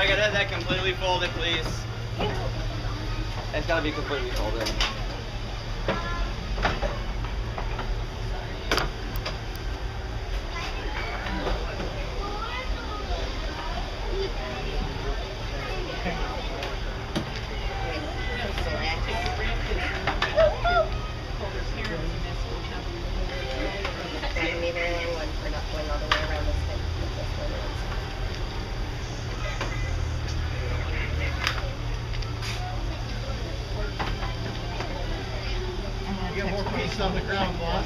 I gotta have that completely folded, please. It's gotta be completely folded. You got more pieces on the ground, boss.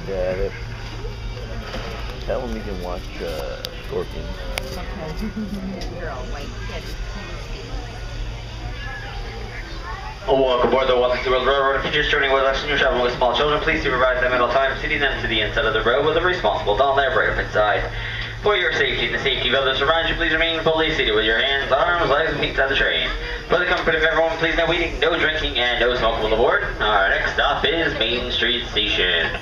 Yeah, that one we can watch Scorpions. You're all white kid. Welcome aboard the Washington World Railroad. If you're just joining with us and you're traveling with small children, please supervise them at all times, sitting them to the inside of the road with a responsible doll there right up inside. For your safety and the safety of others around you, please remain fully seated with your hands, arms, legs, and feet inside the train. For the comfort of everyone, please no eating, no drinking, and no smoking aboard. Our next stop is Main Street Station.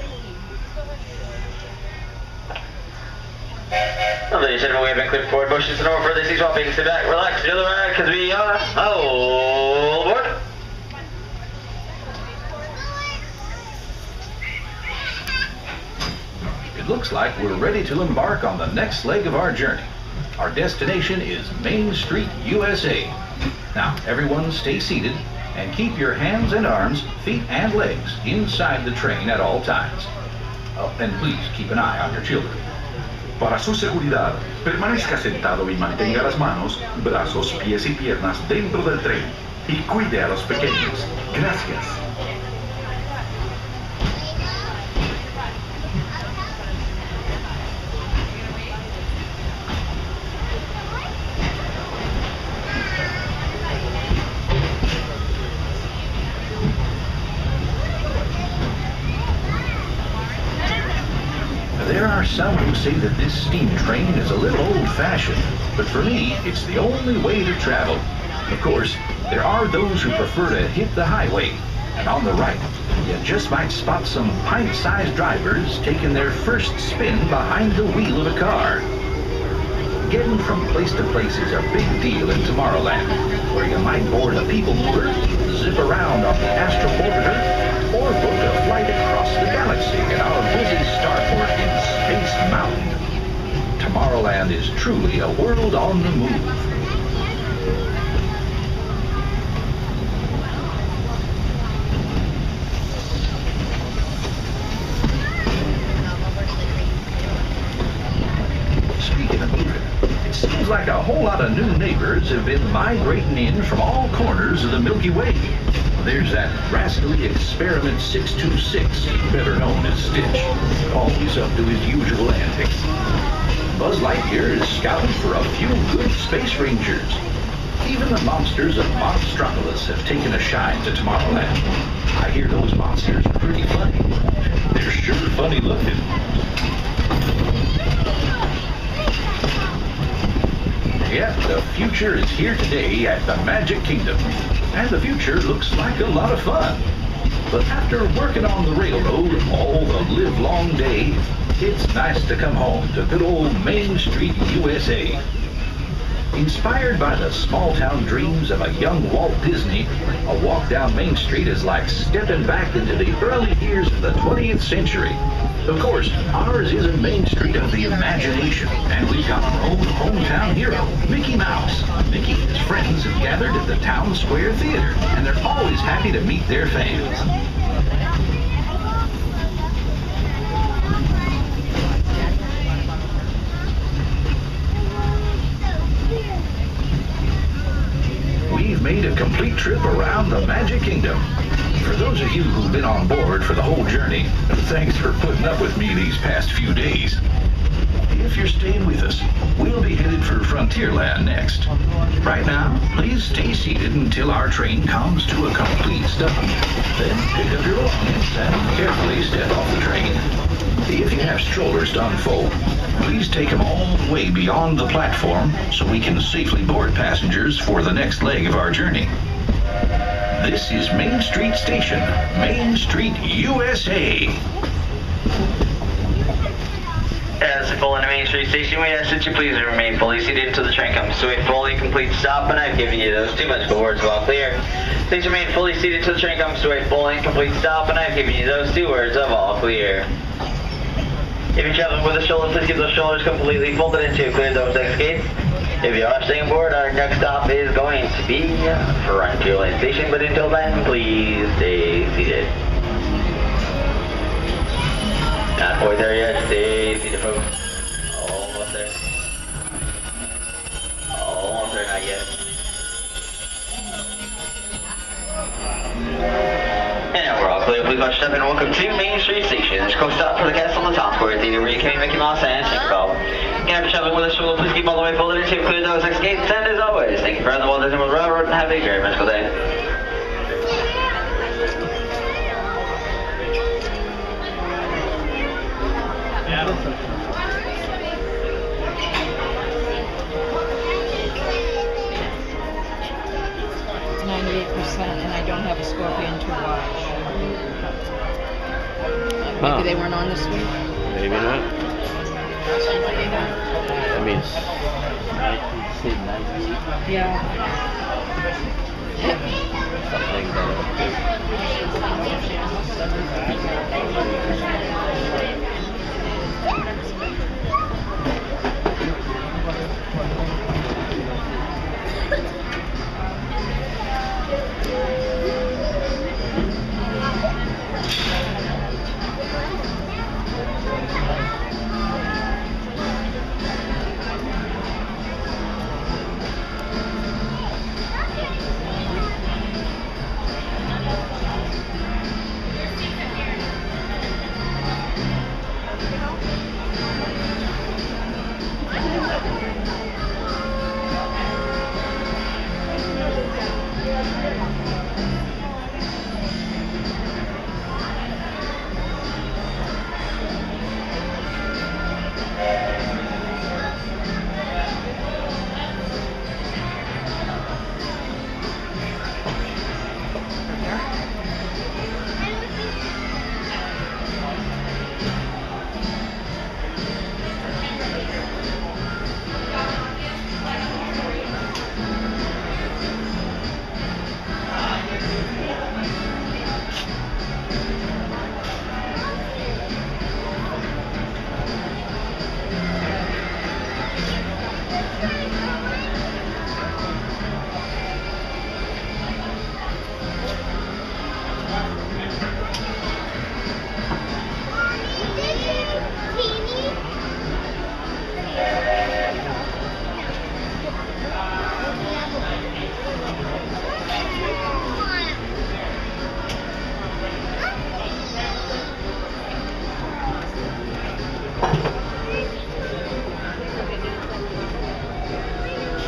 Well, ladies and gentlemen, we have been cleared forward motions and over further seats while being sit back, relax, feel the ride, because we are all aboard. It looks like we're ready to embark on the next leg of our journey. Our destination is Main Street, USA. Now, everyone stay seated and keep your hands and arms, feet and legs inside the train at all times. Oh, and please keep an eye on your children. Para su seguridad, permanezca sentado y mantenga las manos, brazos, pies y piernas dentro del tren y cuide a los pequeños. Gracias. There are some who say that this steam train is a little old-fashioned, but for me, it's the only way to travel. Of course, there are those who prefer to hit the highway. And on the right, you just might spot some pint-sized drivers taking their first spin behind the wheel of a car. Getting from place to place is a big deal in Tomorrowland, where you might board a people mover, zip around on the Astro Orbiter, or book a flight across the galaxy at our busy starport in Space Mountain. Tomorrowland is truly a world on the move. Speaking of moving, it seems like a whole lot of new neighbors have been migrating in from all corners of the Milky Way. There's that rascally Experiment 626, better known as Stitch, always up to his usual antics. Buzz Lightyear is scouting for a few good space rangers. Even the monsters of Monstropolis have taken a shine to Tomorrowland. I hear those monsters are pretty funny. They're sure funny looking. Yep, the future is here today at the Magic Kingdom. And the future looks like a lot of fun. But after working on the railroad all the livelong day, it's nice to come home to good old Main Street, USA. Inspired by the small-town dreams of a young Walt Disney, a walk down Main Street is like stepping back into the early years of the 20th century. Of course, ours is a Main Street of the imagination, and we've got our own hometown hero, Mickey Mouse. Mickey and his friends have gathered at the Town Square Theater, and they're always happy to meet their fans. We've made a complete trip around the Magic Kingdom. For those of you who've been on board for the whole journey, thanks for putting up with me these past few days. If you're staying with us, we'll be headed for Frontierland next. Right now, please stay seated until our train comes to a complete stop. Then pick up your belongings and carefully step off the train. If you have strollers to unfold, please take them all the way beyond the platform so we can safely board passengers for the next leg of our journey. This is Main Street Station, Main Street, USA. As a full into Main Street Station, we ask that you please remain fully seated until the train comes to a fully complete stop, and I've given you those two magical words of all clear. Please remain fully seated until the train comes to a full and complete stop, and I've given you those two words of all clear. If you're traveling with a stroller, please keep those shoulders completely folded into clear those next gates. If you are staying aboard, our next stop is going to be Frontierland Station, but until then, please stay seated. Not quite there yet, stay seated, folks. Almost there. Almost there, not yet. And now we're all clear. Please watch step and welcome to Main Street Station. There's coach stop for the guests on the Town Square Theater where you can meet Mickey Mouse and Tinkerbell. Again, if you're traveling with us, please keep all the way folded into clear those next gates. And as always, thank you for the Walt Disney World Railroad and have a very magical day. And I don't have a Scorpion to watch. Maybe they weren't on this week? Maybe not. That means 90. Yeah.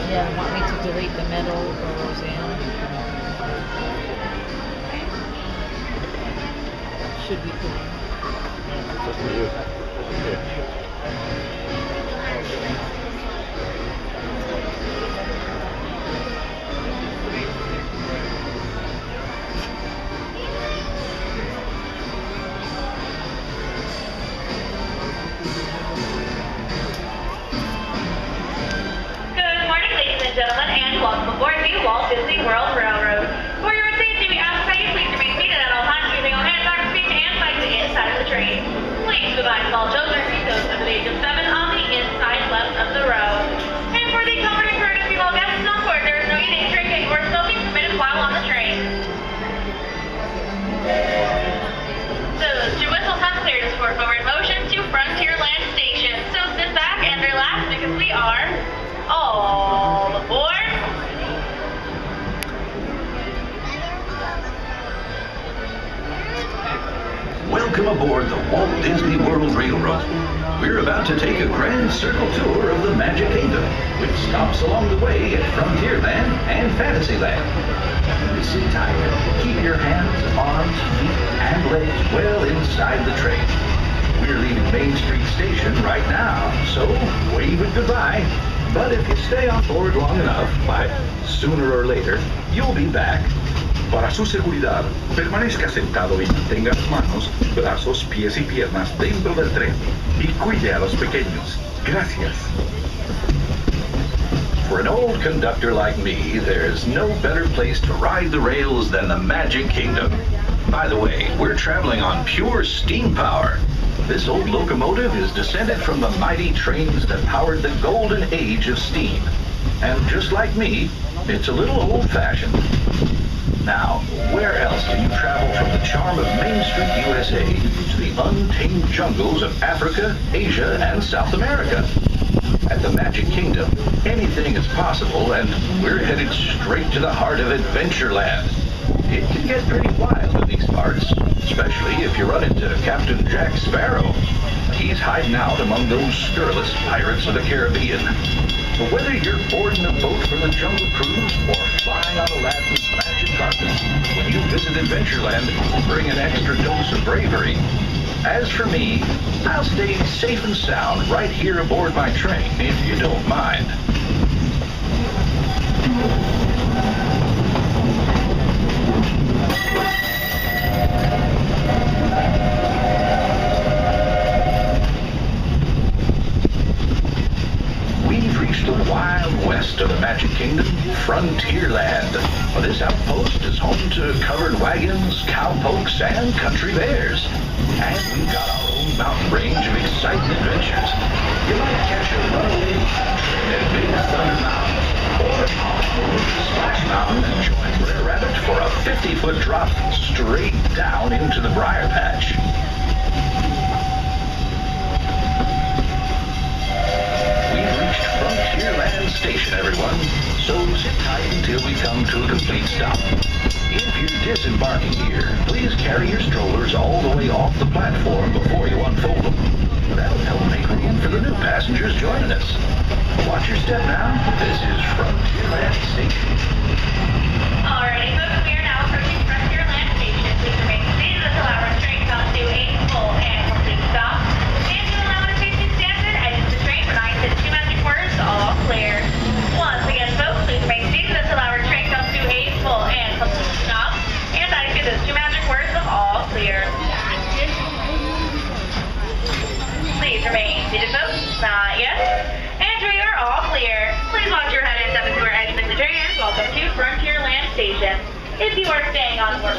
Yeah, want me to delete the middle for Roseanne? Should we put it? It's up to you. Yeah. Gentlemen, and welcome aboard the Walt Disney World Railroad. For your safety, we ask that you please remain seated at all times, using all hands, arms, feet, and sight the inside of the train. Please provide small children, those under the age of 7, on the inside left of the row. And for the comfort and courtesy of all guests on board, there is no eating, drinking, or smoking permitted while on the train. Those two whistles have cleared us for forward motion to Frontierland Station. So sit back and relax because we are all aboard. Welcome aboard the Walt Disney World Railroad. We're about to take a grand circle tour of the Magic Kingdom, which stops along the way at Frontierland and Fantasyland. Sit tight. Keep your hands, arms, feet, and legs well inside the train. We're leaving Main Street Station right now, so wave it goodbye. But if you stay on board long enough, sooner or later, you'll be back. Para su seguridad, permanezca sentado y mantenga las manos, brazos, pies y piernas dentro del tren y cuide a los pequeños. Gracias. For an old conductor like me, there's no better place to ride the rails than the Magic Kingdom. By the way, we're traveling on pure steam power. This old locomotive is descended from the mighty trains that powered the golden age of steam. And just like me, it's a little old-fashioned. Now, where else can you travel from the charm of Main Street, USA to the untamed jungles of Africa, Asia, and South America? At the Magic Kingdom, anything is possible, and we're headed straight to the heart of Adventureland. It can get pretty wild in these parts, especially if you run into Captain Jack Sparrow. He's hiding out among those scurrilous pirates of the Caribbean. But whether you're boarding a boat for the Jungle Cruise or flying on Aladdin's magic carpet, when you visit Adventureland, bring an extra dose of bravery. As for me, I'll stay safe and sound right here aboard my train, if you don't mind. We've reached the wild west of the Magic Kingdom, Frontierland. Well, this outpost is home to covered wagons, cowpokes, and country bears. And we've got our own mountain range of exciting adventures. You might catch a runaway train at Big Thunder Mountain, or hop over to Splash Mountain and join Brer Rabbit for a 50-foot drop straight down into the Briar Patch. We've reached Frontierland Station, everyone, so sit tight until we come to a complete stop. If you're disembarking here, please carry your strollers all the way off the platform before you unfold them. That'll help make room for the new passengers joining us. Watch your step now. This is Frontierland Station. Alrighty, folks, we are now approaching Frontierland Station. Please remain seated until our train comes to a full and complete stop. And to allow the safety standard, exit the train when I said 2 magic words, all clear. Once again, folks, please remain seated until our train comes to a full and complete stop. And I say those 2 magic words of all clear. Please remain seated, folks. Not yet. And we are all clear. Please watch your head and step as you are exiting the train. Welcome to Frontierland Station. If you are staying on board,